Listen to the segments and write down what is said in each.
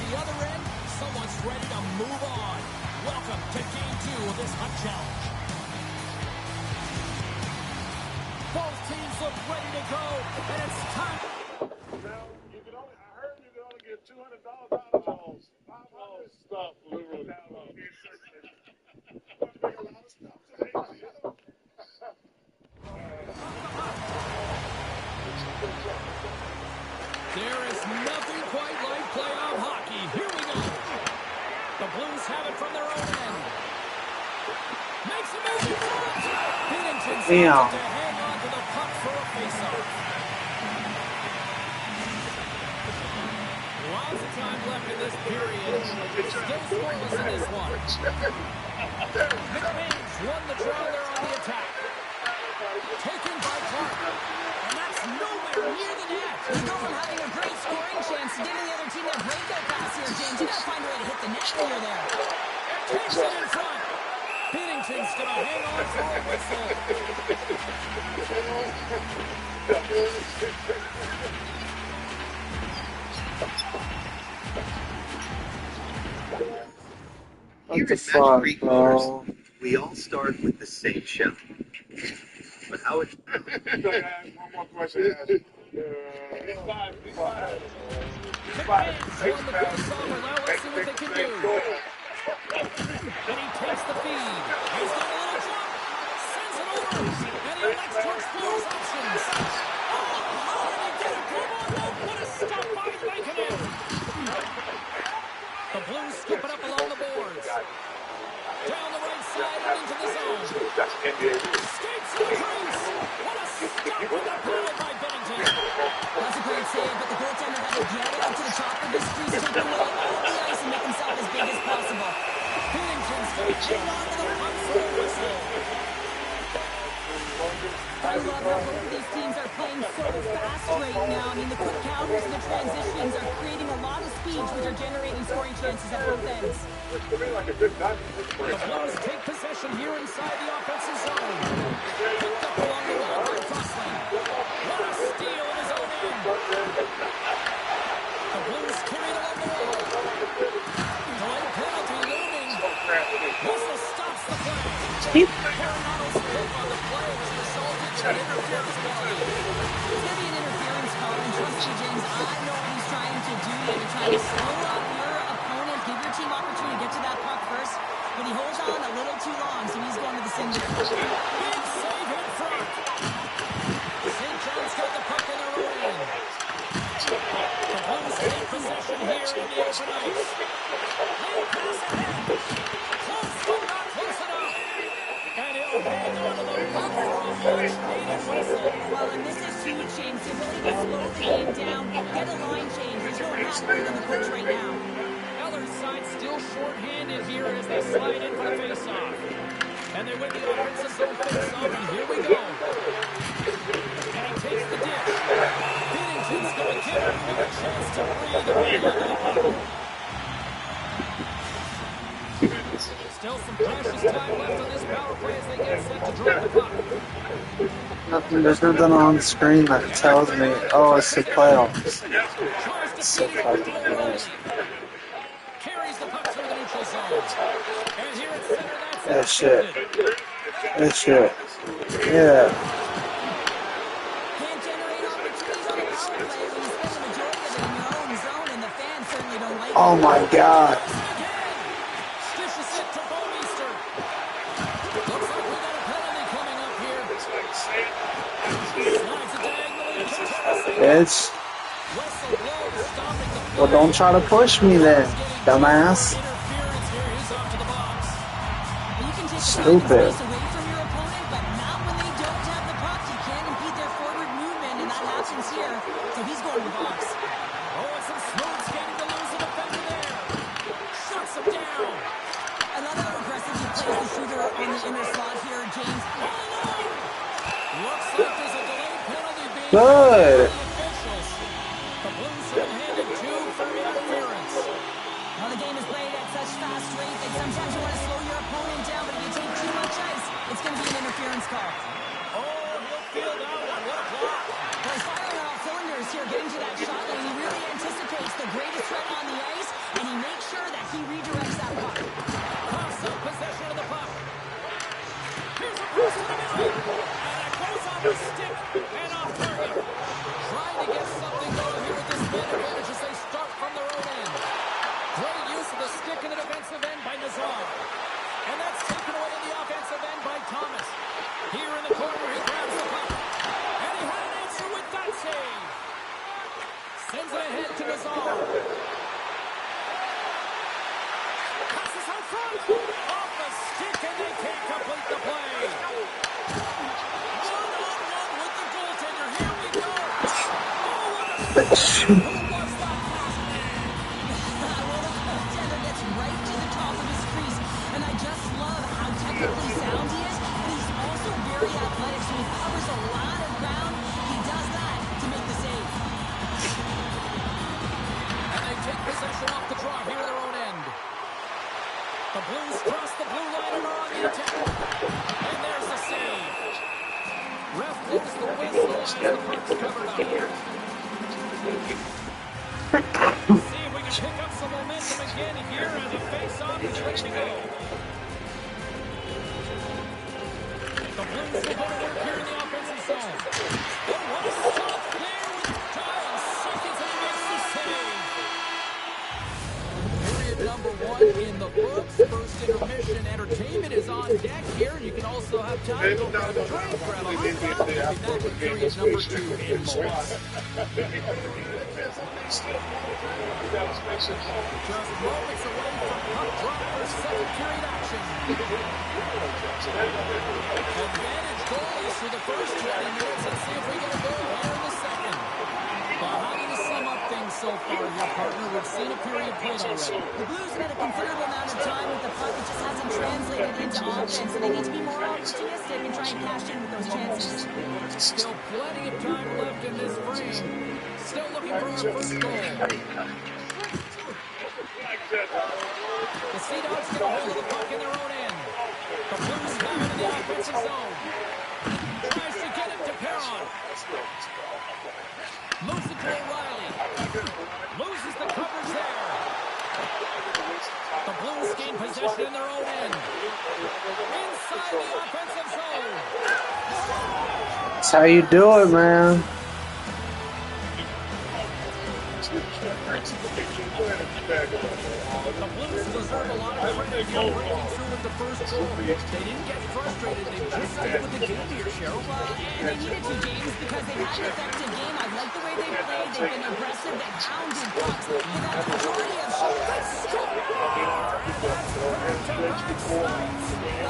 the other end, someone's ready to move on. Welcome to Game 2 of this Hut Challenge. Both teams look ready to go, and it's time. Now, I heard you can only get $200 out of those. All this stuff, literally. There is nothing quite like playoff hockey. Here we go. The Blues have it from their own end. Makes a move in front. Binnington's able to hang on to the puck for a faceoff. Lots of time left in this period. Still scoreless in this one. McMahon's won the draw there on the attack. Taken by Clark. And that's nowhere near the net. You go from having a great scoring chance to giving the other team their breakout pass here, James. You gotta find a way to hit the net when you're there. Takes it in front. Binnington's gonna hang on for a whistle. Here at Magic Creek Motors, we all start with the same shell. But how it... One more question to ask you. McMahon's won the faceoff, and now let's see what they can do. And he takes the feed. He's got a little jump. Sends it over. And he elects to explore his options. Oh, how did he get it? Come on, now. What a stop by Lankinen. The Blues scoop it up along the boards. Down the right side and into the zone. Skates to the crease. What a stop with the power by Binnington. That's a great save, but the goaltender had to get out to the top of his crease, take away all the ice, and make himself as big as possible. Binnington's going to hang on to the puck for a whistle. I love how both of these teams are playing so fast right now. I mean, the quick counters and the transitions are creating a lot of speed, which are generating scoring chances at both ends. The Blues take possession here inside the offensive zone. Picked up along the wall by Gosling. What a steal in his own end. The Blues carried along the wall. Delayed penalty looming. Whistle stops the play. Coronado's pick on the play was resulted in an interference penalty. It's going to be an interference call, and trust me, James, I know what he's trying to do here to try to slow up your opponent, give your team opportunity to get to that puck first, but he holds on a little too long, so he's going to the sin bin. Big save in front. St. John's got the puck in their own end. The Blues take possession here in the open ice. Lane pass ahead. Close, but not close enough. And he'll hang on to the puck for a much-needed whistle. Well, and this is huge, James. The ability to slow the game down, get a line change. There's no happier than the coach right now. Eller's side still short-handed here as they slide in for the face-off. And they win the offensive zone face-off, and here we go. And he takes the dish. Binnington's going to give him a chance to breathe and hang on to the puck. Still some precious time left on this power play as they get set to drop the puck. There's nothing on the screen that tells me, oh, it's the playoffs. It's so fucking close. Carries the puck through the neutral zone. And here at center, that's That shit. That shit. Yeah. Can't generate opportunities on the power play when you spend the majority of it in your own zone, and the fans certainly don't like it. Oh my god. Dishes it to Bouwmeester. Looks like we got a penalty coming up here. Slides it diagonally to Tennessee. Bitch. Whistle blows, stopping the play. Well, don't try to push me then, dumbass. Interference here. He's off to the box. You can take Stupid. the space away from your opponent, but not when they don't have the puck. You can't impede their forward movement, and that happens here. So he's going to the box. Oh, and some smooth skating to lose the defender there. Shuts him down. I love how aggressive he plays the shooter on the inner slot here, James. Looks like there's a delayed penalty being Good. given by the officials. The Blues have been handed 2 for interference. Well, the game is played at such fast rate that sometimes you want to slow your opponent down, but if you take too much ice, it's going to be an interference call. Oh, he'll feel that one. What a block. Well, he's firing on all cylinders here, getting to that shot lane. He really anticipates the greatest threat on the ice, and man advantage as they start from their own end. Great use of the stick in the defensive end by Nazar. And that's taken away in the offensive end by Thomas. Here in the corner, he grabs the puck. And he had an answer with that save. Sends it ahead to Nazar. Passes out front. Off the stick, and they can't complete the play. One-on-one with the goaltender. Here we go. Oh, what a who was that pass, man? Well, the goaltender gets right to the top of his crease, and I just love how technically sound he is, but he's also very athletic, so he covers a lot of ground. He does that to make the save. And they take possession off the draw here at their own end. The Blues cross the blue line and are on the attack. And there's the save. Ref blows the whistle as the puck's covered up. See if we can pick up some momentum again here as the face-off is ready to go. The Blues will go to work here in the offensive zone. Oh, what a stop there with Giles seconds and he makes the save. Period number 1 in the books. First intermission entertainment is on deck here. You can also have time to go grab a drink, grab a hot dog. We'll be back with period number 2 in moments. Just moments away from puck drop for second period action. Advantage goalies for the first 20 minutes. Let's see if we get a goal here in the second. Well, how do you sum up things so far here, partner? We've seen a period played already. The Blues have had a considerable amount of time with the puck. It just hasn't translated into offense, so they need to be more opportunistic and try and cash in with those chances. Still plenty of time left in this frame. Still looking for our first goal. The Sea Dogs get a hold of the puck in their own end. The Blues have it in the offensive zone. Tries to get it to Perron. Moves it to O'Reilly. Loses the coverage there. The Blues gain possession in their own end. Inside the offensive zone. That's how you do it, man. The Blues deserve a lot of credit for breaking through with the first goal. They didn't get frustrated. They just stayed with the game here, Cheryl. And they needed to, James, because they've had an effective game. I like the way they played. They've been aggressive. They've pounded pucks. They've had the majority of shots. Well,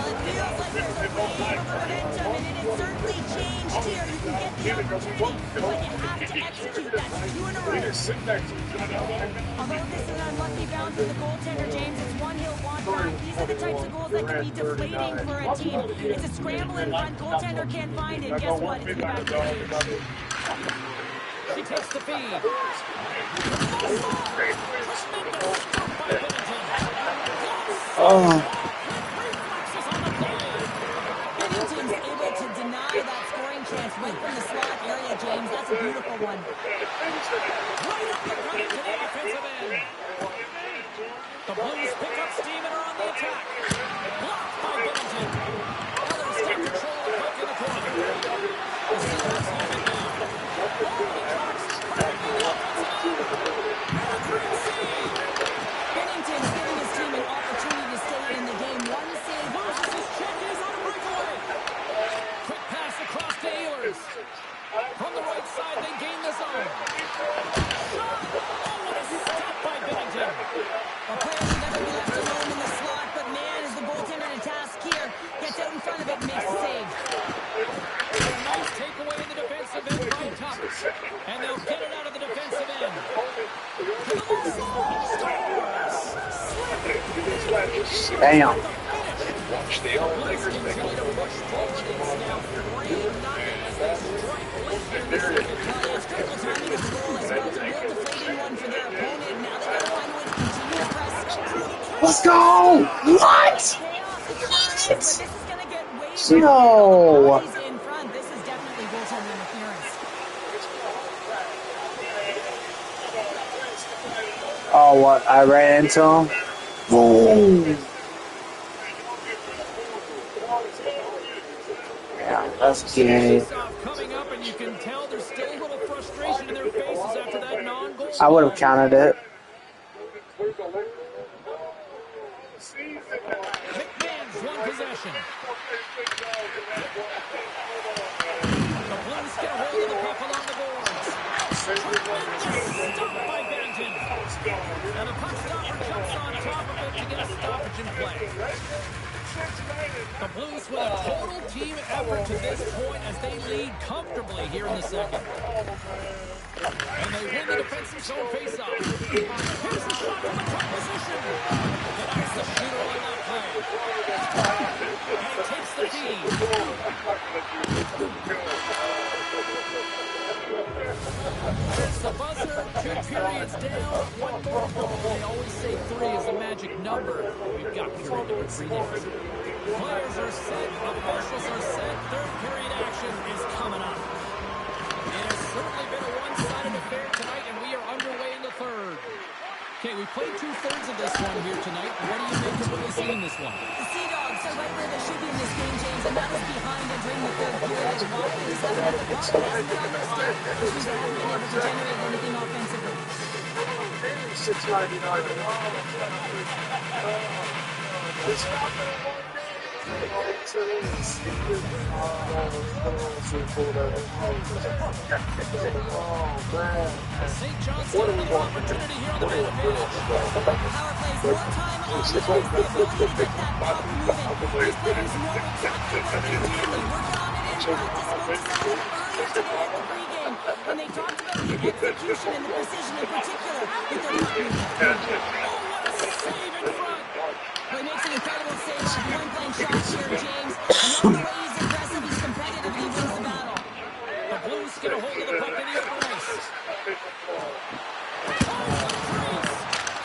it feels like there's a wave of momentum, and it has certainly changed here. You can get the opportunity, but you have to execute. That's 2 in a row. Although this is an unlucky bounce for the goaltender, James, it's one he'll want back. These are the types of goals that can be deflating for a team. It's a scramble in front. Goaltender can't find it. Guess what? It's in the back of the cage. She takes the feed. Oh, Bennington's able to deny that scoring chance right from the slot area, James. That's a beautiful one. Right up the front into the offensive end. The Blues pick up steam and are on the attack. Blocked by Bennington. Others take control of the puck in the corner. The Seahawks have it now. Bennington's giving his team an opportunity to stay in the game. One save. Loses his check. He's on a breakaway. Quick pass across to Ehlers. From the right side, they gain the zone. Shot! Oh, what a stop by Bennington. A player should never be left alone in the slot, but man, is the goaltender in a task here. Gets out in front of it and makes the save. A nice takeaway in the defensive end by Thomas. And they'll get it out of the defensive end. damn. Watch the Blues continue to push forward. It's now 3-0 as they strike late in the second. It's critical timing of the goal as well. It's a real deflating one for their opponent. Now they gotta find a way to continue to press. Let's go! What? But this is gonna get way No. He's in front. This is definitely goaltender interference. Oh, what? I ran into him? Boom! Yeah, that's gay. Coming up, and you can tell there's still a little frustration in their faces after that non-goal I would have counted it. McMahon's won possession. The Blues get a hold of the puck along the boards. Stopped by Banton. And the puck stopper jumps on top of it to get a stoppage in play. The Blues with a total team effort to this point as they lead comfortably here in the second. And they win the defensive zone faceoff. Here's the shot from the top position. Denies the shooter on that play. And he takes the feed. It's the buzzer. 2 periods down. 1 more goal. They always say 3 is the magic number. We've got period number 3 there. Players are set. Officials are set. Third period action is coming up. It has certainly been a one-sided affair tonight, and we are underway in the third. Okay, we played 2/3 of this one here tonight. What do you make of what we've seen in this one? The Sea Dogs are right where they should be in this game, James, and that was behind them during the third period. They've walked things up at the puck. It hasn't been on their stick, which means they haven't been able to generate anything offensively. St. John's got another opportunity here on the man advantage. Power plays more time on the ice, the ability to get that puck moving. These players know exactly what they do. They work on it in practice. Spoke to some of them earlier today at the pregame, and they talked about the execution and the precision in particular with their puck movement. Oh, what a save in front. Well, he makes an incredible save on a point-blank shot here, James. And love the way he's aggressive, he's competitive, and he wins the battle. The Blues get a hold of the puck in the open ice.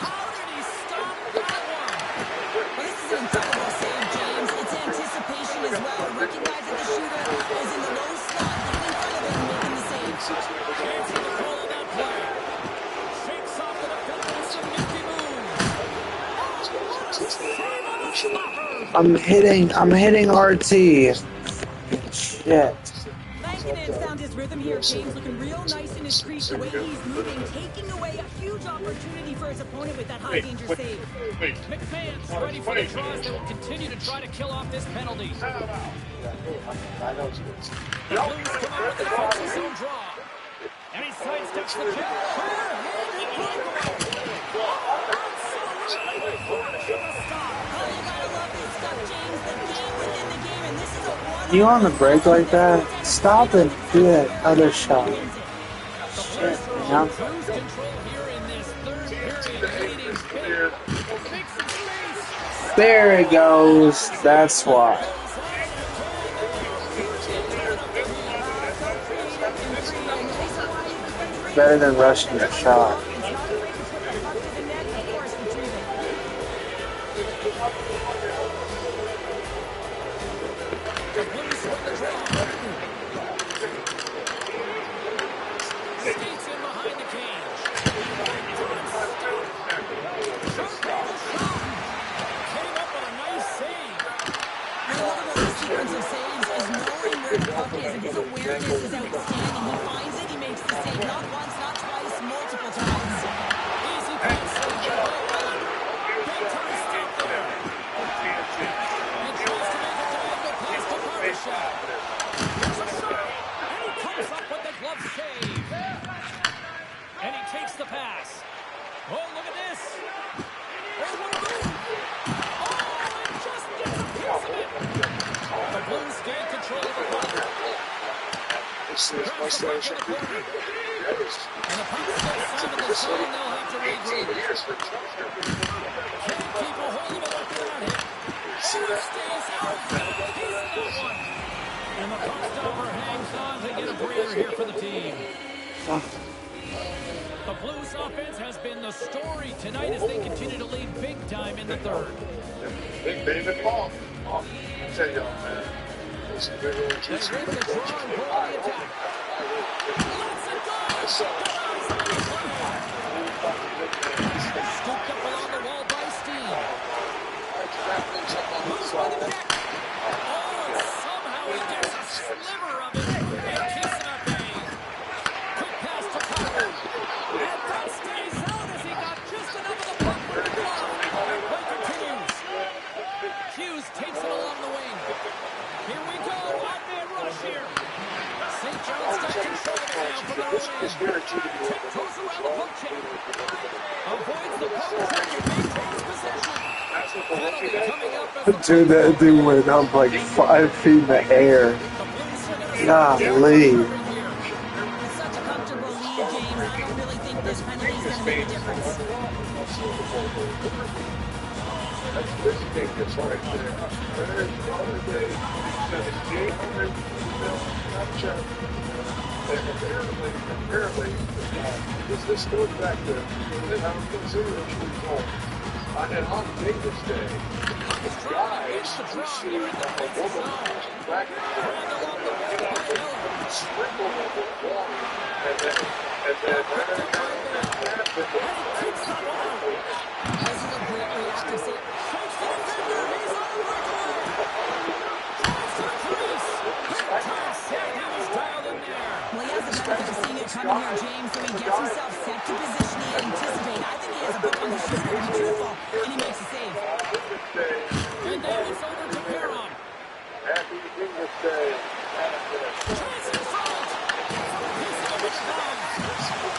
How did he stop that one? Well, this is an incredible save, James. It's anticipation as well. Recognize that the shooter is in the low slot, getting in front of it and making the save. Chance for the goal of that play. Shakes off the defender with some nifty moves. Save on the stopper. I'm hitting RT. Shit. Lankinen's found his rhythm here, James, looking real nice in his crease, the way he's moving, taking away a huge opportunity for his opponent with that high-danger save. McMahon's ready for the draws that will continue to try to kill off this penalty. The Blues come out with the defensive zone draw. And he sidesteps the kick. Clear-handed breakaway. Absolutely flashing the stop. Oh, you gotta love this stuff, James. The game within the game, and this is a one. You on the break like that? Stop and do that other shot. Shit, man. Cruise control here in this third period, leading big. Makes some space. There it goes. That's why. Better than rushing the shot. Skates in behind the cage. Came up with a nice save. What I love about this sequence of saves is knowing where the puck is, and his awareness is outstanding. He finds it, he makes the save, not once, not twice, multiple times. Easy pass. Big time stop there. And tries to make a diagonal pass to Barbashev. Here's a shot. And he comes up with the glove save. And he takes the pass. Oh, look at this. Oh, what a move. Oh, and just gets a piece of it. The Blues gain control of the puck. Grabs the puck in the corner. And the puck steps onto the zone. They'll have to regroup. Can't keep a hold of it after that hit. Oh, it stays out. He's got one. And the puck stopper hangs on to get a breather here for the team. The Blues offense has been the story tonight as they continue to lead big time in the third. Big David Paul. I tell y'all, man. This is big old They juicy. win the draw and go on the attack. Let's it go! Denies on the play. Scooped up along the wall by Steen. Moves by the deck. Oh, and somehow he gets a sliver of it and keeps it at bay. Quick pass to Connor. And that's Penalty coming up as the Dude, that dude went up like 5 feet in the air. the Blues are going to Golly. With such a comfortable lead, James, I don't really think this penalty is going to make a difference. That's this genius right there. There's the other day, he said, 800 Snapchat. And apparently, this goes back to, I was considering this result. And on Davis Day, guys who see a woman back sprinkle them with water, and then This is a great reactive save. shakes the defender. He's over goal. Tries to crease. Big time save. He was dialed in there. Well, he has the benefit of seeing it coming here, James, so he gets himself set to position he anticipated. I think he has a book on his shooter, to be truthful, and he makes a save. And now it's over to Perron. Happy English Day. Tries in front. From a piece of the glove.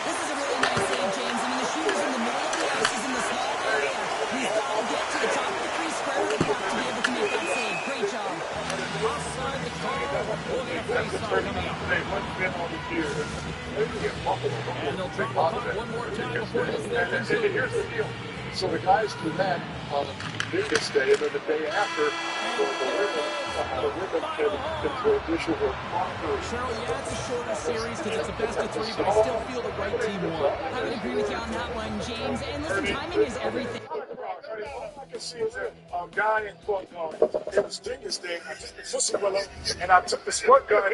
This is a really nice save, James. I mean, the shooter's in the middle of the ice, he's in the small area. He's got to get to the top of the crease square with the puck to be able to make that save. Great job. Offside the call. We'll get a face-off coming up. Hey, what's been on the gear? Maybe get Buffalo. And they'll drop the puck one more time before this thing And here's the deal. So the guys do that on Vegas Day, and then the day after, the ribbon can transition to a proper. Cheryl, yeah, it's a shorter series because it's a best of three, but I still feel the right team won. I would agree with you on that one, James. And listen, timing is everything. All I can see is a guy in foot going, it was Genius Day, I took the pussy willow, and I took the squirt gun.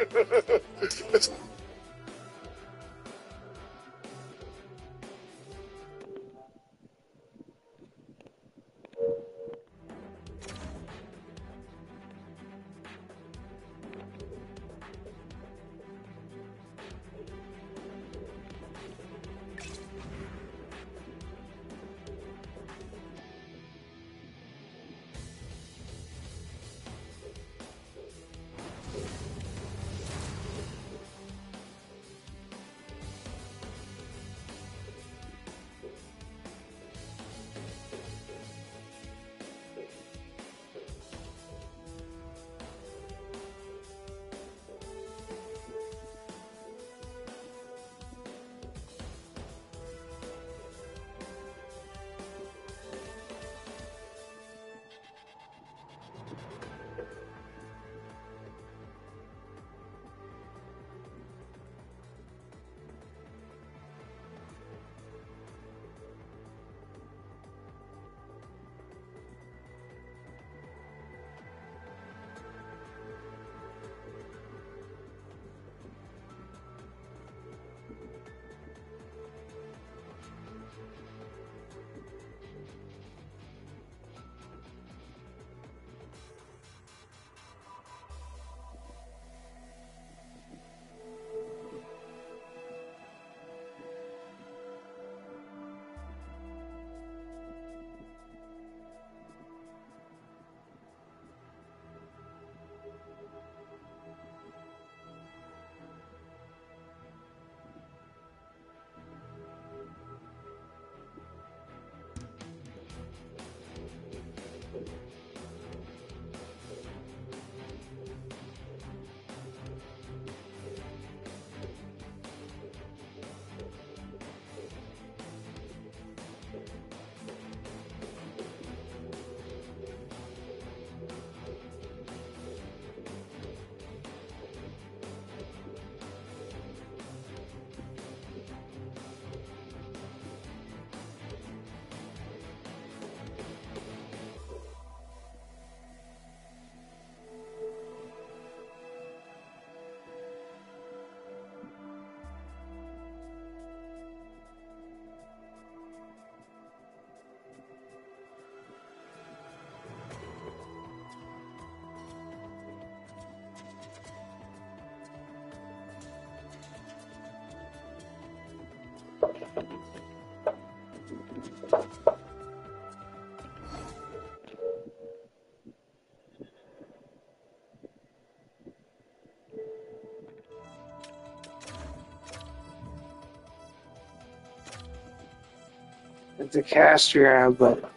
It's a Castria, but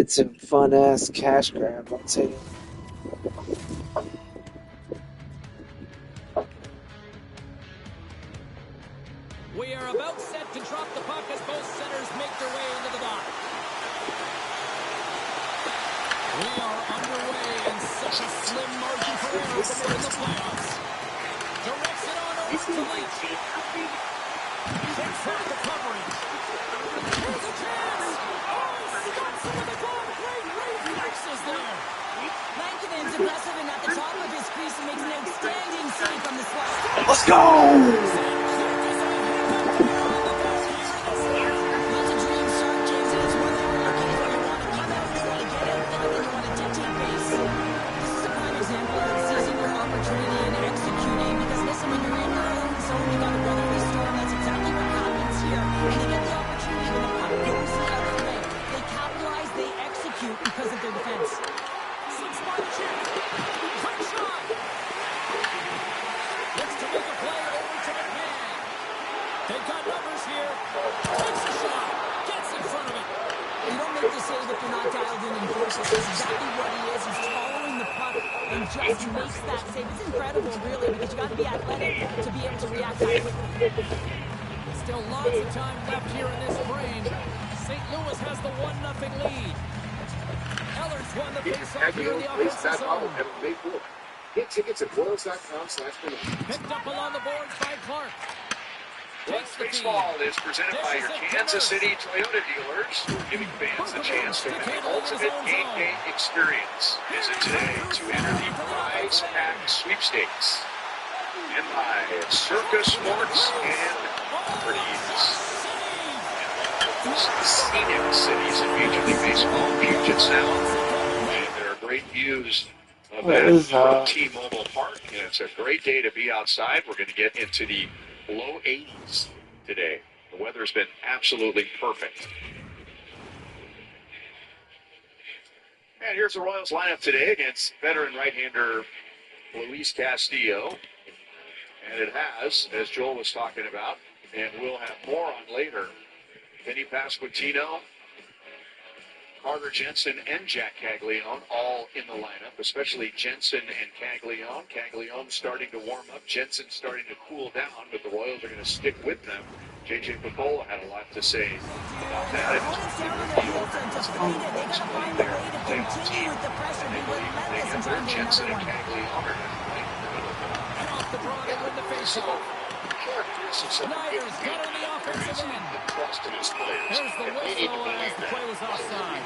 It's a fun ass cash grab, I'll tell you. We are about set to drop the puck as both centers make their way into the dock. We are underway and such a slim margin for error when we're in the playoffs. Directs it on over to Leach. Takes off the coverage. Here's a chance. Oh, stops it with a glove. Great reflexes there. Langkonen's aggressive and at the top of his crease and makes an outstanding save from the slot. Let's go! That's a dream start, James, and it's one that we're looking for. You want to come out, you want to get out, and then you want to dictate pace. This is a prime example of seizing your opportunity and executing, because listen, when you're in your own zone, you got to weather the storm. That's exactly what happens here. And they get the opportunity when the puck goes the other way. They capitalize, they execute because of their defense. Six-spot check. Quick shot. Looks to make a play over to McMahon. They've got numbers here. Takes a shot. Gets in front of it. You don't make the save if you're not dialed in and focused. That's exactly what he is. He's following the puck and just makes that save. It's incredible, really, because you got to be athletic to be able to react that quickly. Still lots of time left here in this frame. St. Louis has the 1-0 lead. Eller's won the faceoff here in the offensive zone. Get tickets at Royals.com/Minute. Picked up along the boards by Clark. Takes the feed. Baseball is presented by your Kansas City Toyota dealers, giving fans a chance to win the ultimate game day experience. Visit today to enter the Prize Pack Sweepstakes. And by Circa Sports and Properties. Scenic cities in Major League Baseball, Puget Sound. And there are great views of that from T-Mobile Park. And it's a great day to be outside. We're going to get into the low 80s today. The weather's been absolutely perfect. And here's the Royals lineup today against veteran right-hander Luis Castillo. And it has, as Joel was talking about, and we'll have more on later, Vinny Pasquantino, Carter Jensen, and Jack Caglione all in the lineup, especially Jensen and Caglione. Caglione starting to warm up, Jensen starting to cool down, but the Royals are going to stick with them. J.J. Picola had a lot to say about that. Jensen and Caglione. And off the draw, they win the faceoff. Snyder's got on the offensive end. There's the whistle as the play was offside.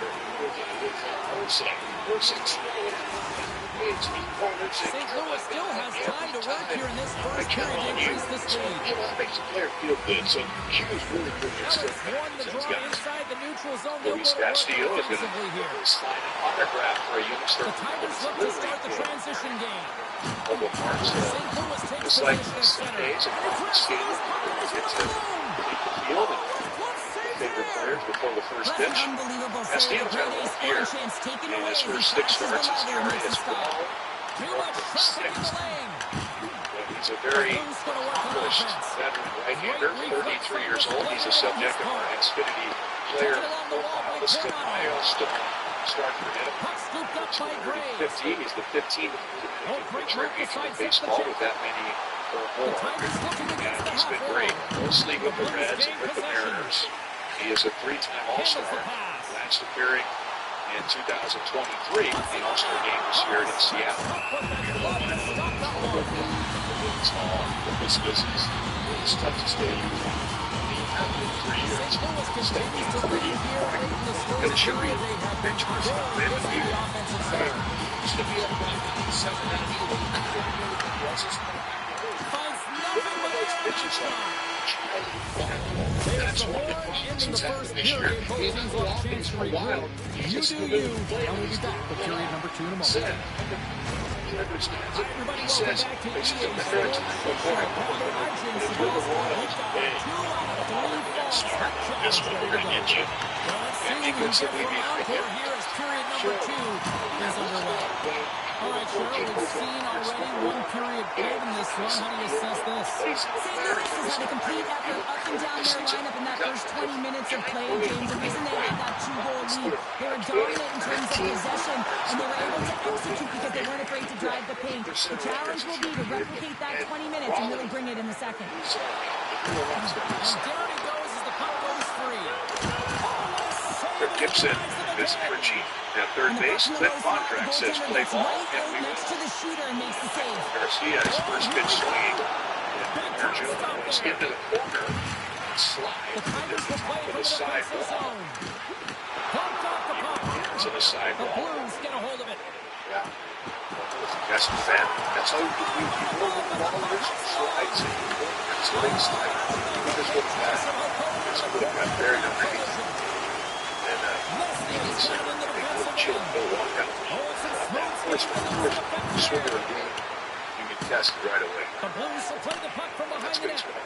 St. Louis still has time to work here in this first period to increase this lead. Makes the player feel good, so Q's really good. Ellis won the draw inside the neutral zone. They'll Luis go to work Castillo is going offensively to here. sign an autograph for a youngster. The Tigers look to start the transition game. St. St. Louis takes Just like position at center. days of skating, get to field and favorite players before the first That's pitch. an unbelievable save. Castillo's The had a great ace rough year. scoring chance taken In away his as he first 6 passes the starts, ball his there and ERA makes the has stop. fallen Too much traffic in the lane. He's a very Who's going to work on accomplished offense? veteran right-hander, 33 years old. He's a subject of our Xfinity player profile. This is a milestone start for him. Puck scooped up by Graves. 15, he's the 15th pitcher in Major League Baseball with that many or The more. Tigers looking against the He's been half great, wall. mostly with the Reds and with the Mariners. He is a 3-time All-Star, last appearing in 2023 in the All-Star game was here in Seattle. It's all this business. It's tough to stay in 3 years. Stay in 3 years. I'm going to show you pictures of him and you. Used to be a 7-9. That's one of the problems he's had this year. He's been walking for a while. You do you, and we'll be back with period number 2 in a moment. understands it. Everybody, He welcome says, back to this is EA a marriage Sports. for boy. Arjun If you're the Sebastian, Royals, we've got 2 out of 3 falls. That this challenge one ready we're to going to go. get you. Well, let's see And he what we gets get it from maybe Encore here as period number 2 is underway. All right, Cheryl, we've seen already 1 period played in this one. How do you assess this? St. Louis has had a complete effort up and down their lineup in that first 20 minutes of play, James. The reason they had that 2-goal lead, they were dominant in terms of possession, and they were able to execute because they weren't afraid to drive the paint. The challenge will be to replicate that 20 minutes and really bring it in the second. And down he goes as the puck goes free. For Gibson, this is Richie. At third base, Cliff Bondrak says play ball, and we next to will. the shooter and makes the save. Garcia, his first pitch swing. And Arjun goes into the corner. Slide. The Tigers will play To from the the defensive sidewall. zone. Pumped off the puck. To the The sidewall. Blues get a hold of it. Yeah. That's the fan. That's how you roll the ball. Slides and you go. It's a late slide. You just look back. It's a little bit buried underneath. And Leslie is down in the defensive chill, end. go walk out. Olsen smokes First it into the defensive swimmer area. game, you can test it right away. The Blues will play the puck from behind That's the good net. stuff.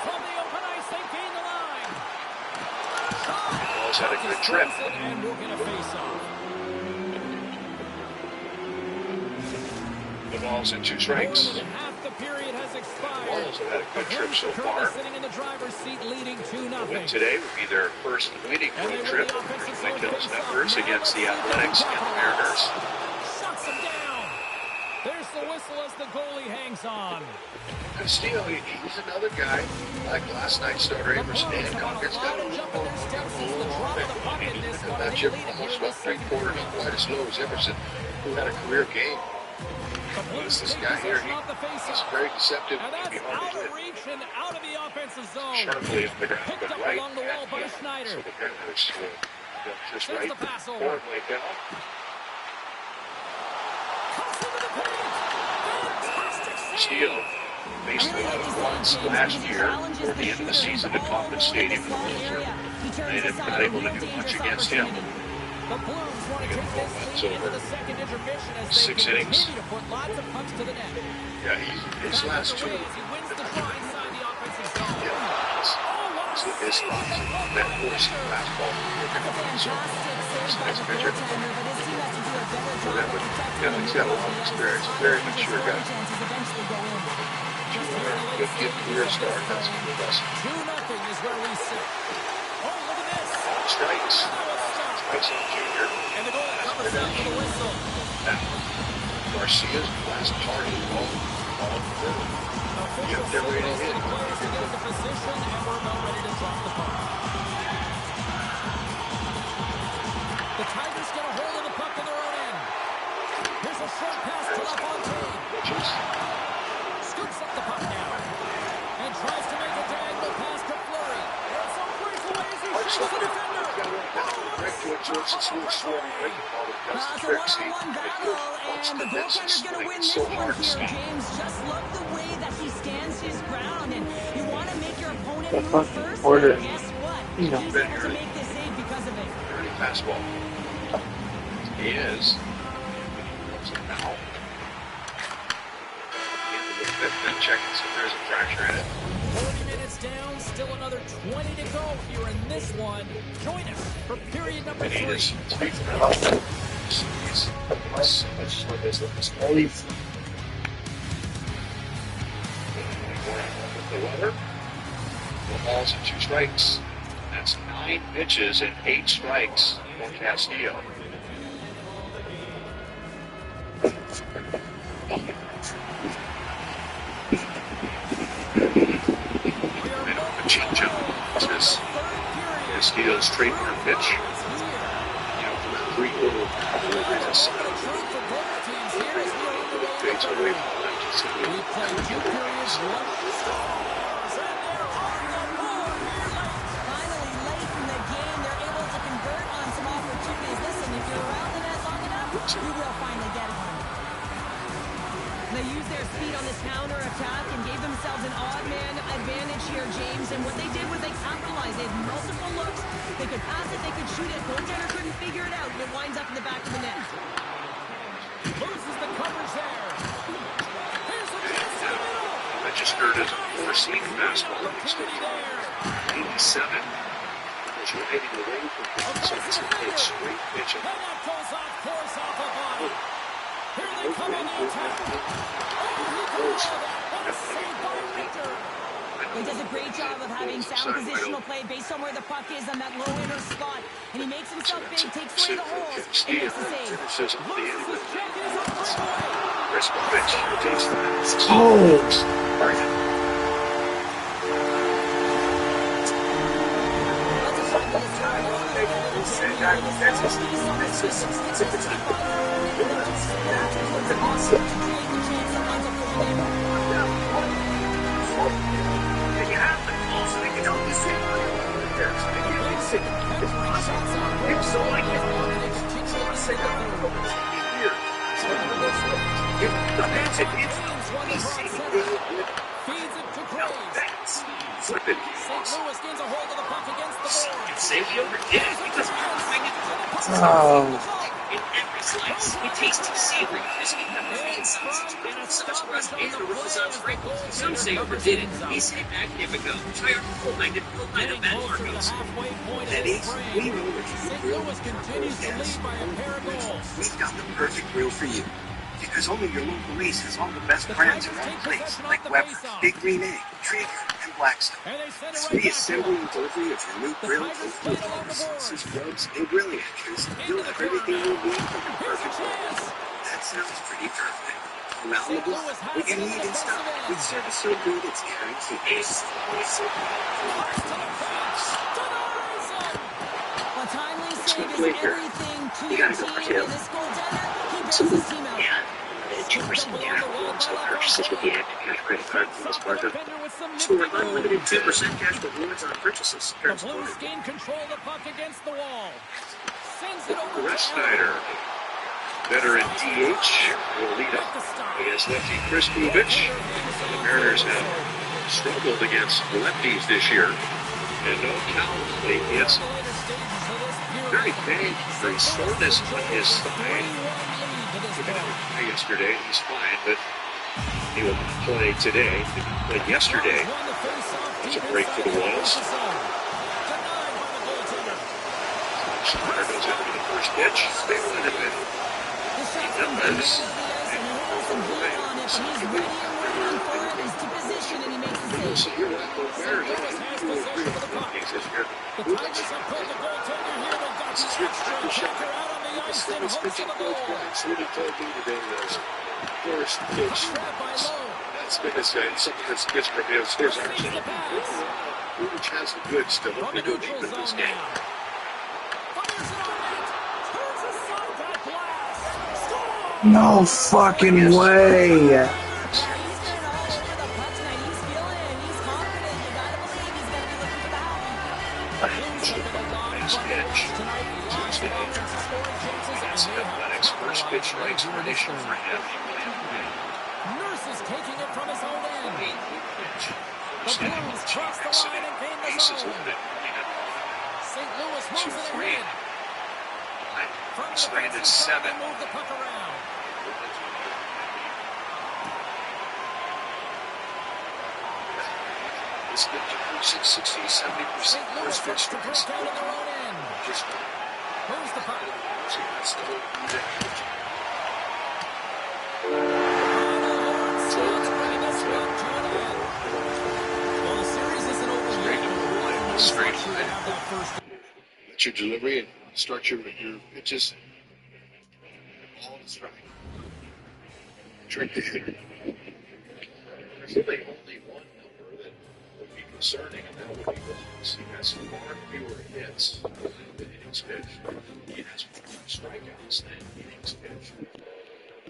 From the open ice, they gain the line. Ball's had a good trip. And we'll get a face-off. The ball's in 2 strikes. More than half the period has expired. Ball's have had a good The trip Blues so are currently far. sitting in the driver's seat, leading 2-0. Win today would be their first winning road trip for Lincoln's members against the Athletics and the Mariners. Shuts him down. There's the whistle as the goalie hangs on. Castillo, he's another guy, like last night's starter, The Amerson Blues have Hancock. got a It's lot got a of little jump in their steps since the drop of the puck in this one. that They Jim lead it here almost in got this right second quarter, period. not quite as low as Emerson, who had a career game. The Blues This take guy here, possession off the he's face-off. very deceptive. And that's He can be hard out to of hit. reach and out of the offensive zone. Sharply on the ground, Picked but up right. along the wall by So Schneider. the Mariners just There's right. the pass over. Forward way down. Comes into the paint. Fantastic save. Steele faced a lot of runs last year toward the end of the season at Kauffman Stadium in the loser. They didn't not able to do much against him. The Blues want to take this lead into the second intermission as they 6 innings. continue to put lots of pucks to the net. Yeah, his last two. Away as he wins the draw inside the offensive zone. Yeah, it's the missed that forced fastball. That's a fantastic save by the goaltender, but his team has to do a better job of protecting Yeah, him. he's got a lot of experience. Very mature guy. Chances eventually go in. Good career start. That's impressive. 2-0 is where we sit. Oh, look at this. Strikes. That was stuck. Strikes on Junior. And the goal comes down to the whistle. Now, Garcia's last target ball on third. Officials they're ready to signals hit. the players to get into position, and we're about ready to drop the puck. The Tigers get a hold of the puck in their own end. Here's a short pass to LaFontaine. Pitches. Scoops up the puck now. And tries to make a diagonal pass to Fleury. And so breaks away as he shoots the defender. Right to it, so it's a smooth swing. Right to all the It's a one-on-one battle, and the goaltender's going to win this one here, James. Just love the way that he stands his ground, and you want to make your opponent move first, and guess what? He's able to make this save because of it. Early fastball. He is. So now. Then checking so there's a fracture in it. 40 minutes down, still another 20 to go here in this one. Join us for period number 3. And he is. The weather. The ball's in 2 strikes. That's 9 pitches and 8 strikes for Castillo. And a changeup. This is Castillo's trademark pitch. You know, from a 3-quarter this fades away from the left. We play 2 periods, 1 stars, and they're on the board here late. Finally, late in the game, they're able to convert on some opportunities. Listen, if you're around the net long enough, you will finally get one. They used their speed on this counter-attack and gave themselves an odd-man advantage here, James. And what they did was they capitalized. They had multiple looks. They could pass it, they could shoot it. Goaltender couldn't figure it out, and it winds up in the back of the net. Loses the coverage there. Here's a chance in the middle. Registered as a four-seed fastball. Opportunity there. 87. Was riding away from him since he played straight pitching. And that goes off course off the body. Here they come on the attack. Oh, he caught that. What a save by Richter. He does a great job of having sound positional play based on where the puck is on that low inner spot. And he makes himself big, takes away the holes, and makes the save. Criticism at the end of Loses it. his check and is on breakaway. Crisp pitch. Takes the Oh! Feeds it to Graves. Flip it. St. Louis gains a hold of the puck against the boards. Say we overdid it because we were doing it Oh. in every slice. It tastes savory, crispy, peppery, and some crust and the Parmesan sprinkles. Some say overdid it. We say back, here we go. Try our full line of Bad Marcos. Eddie, we know what you St. grill Louis continues to lead by a pair of goals. We've got the perfect grill for you. Because only your local Ace has all the best brands in one place, like Weber, Big Green Egg, Traeger, and Blackstone. And they send it For right the back to assembly him. and delivery of your new grill, Tigers play along the sauces, boards. rubs, and grilling extras, you'll have everything you need for your Here's a perfect grill. chance. That sounds pretty perfect. Around the St. block, Louis has what you it in need the in stock, defensive with end. service so good it's guaranteed. Cuts to the crotch. Denies him. A timely save is Laker. everything to You your gotta go for team. two. And this goaltender, he bails his team out. Yeah. 2% cash rewards on purchases with the Active Cash credit card from Wells Fargo. Score unlimited 2% cash rewards on purchases. The Terms Blues apply. gain control of the puck against the wall. Sends it over Brett to Snyder, veteran DH, will lead up against lefty Chris Bubich. The Mariners have struggled against lefties this year. And no Cowley hits. Very big for his slowness on his side. He got hit yesterday, he's fine, but he will not play today. He played yesterday. That's a break for the Royals. Snyder goes after the first pitch. They win it. The shot's been good, and he has some heat on it, but he's ready and waiting for it. He's to position, and he makes the save. So you're right, the Mariners have to agree with the Yankees this year. The Tigers have pulled the goaltender here. They've got the extra attacker out on the ice in hopes of a goal. So what he told me today was first pitch. Trapped by Lowe. That's because something that's gets from him. There's actually Bubich has the goods to look From the good neutral deep in this zone game. now. Fires it on net. Turns aside that blast. Score! No fucking way! He's been all over the puck tonight. He's feeling it. He's confident. You gotta believe he's gonna be looking for the hockey. Blues have been a line Nice by pitch. tonight. Lots of offensive scoring chances, and That's they have Athletics first pitch rights for initial for him. Nurse is taking it from his own end. The Blues cross the line and gain the Bases zone. loaded. St. Louis moves it 2-3. ahead. From the Stranded defensive zone, 7. they move the puck around. This pitch at 60, 70%. St. Louis First pitch looks to break out of their own end. just Moves the puck. Well, the series isn't over yet. Straight Lucky to have that first. That's your delivery and start your pitches. All the strike. Drink the hitter. There's really only one number that would be concerning, and that would be Williams. He has far fewer hits than innings pitched. He has more strikeouts than innings pitched.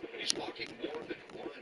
But he's walking more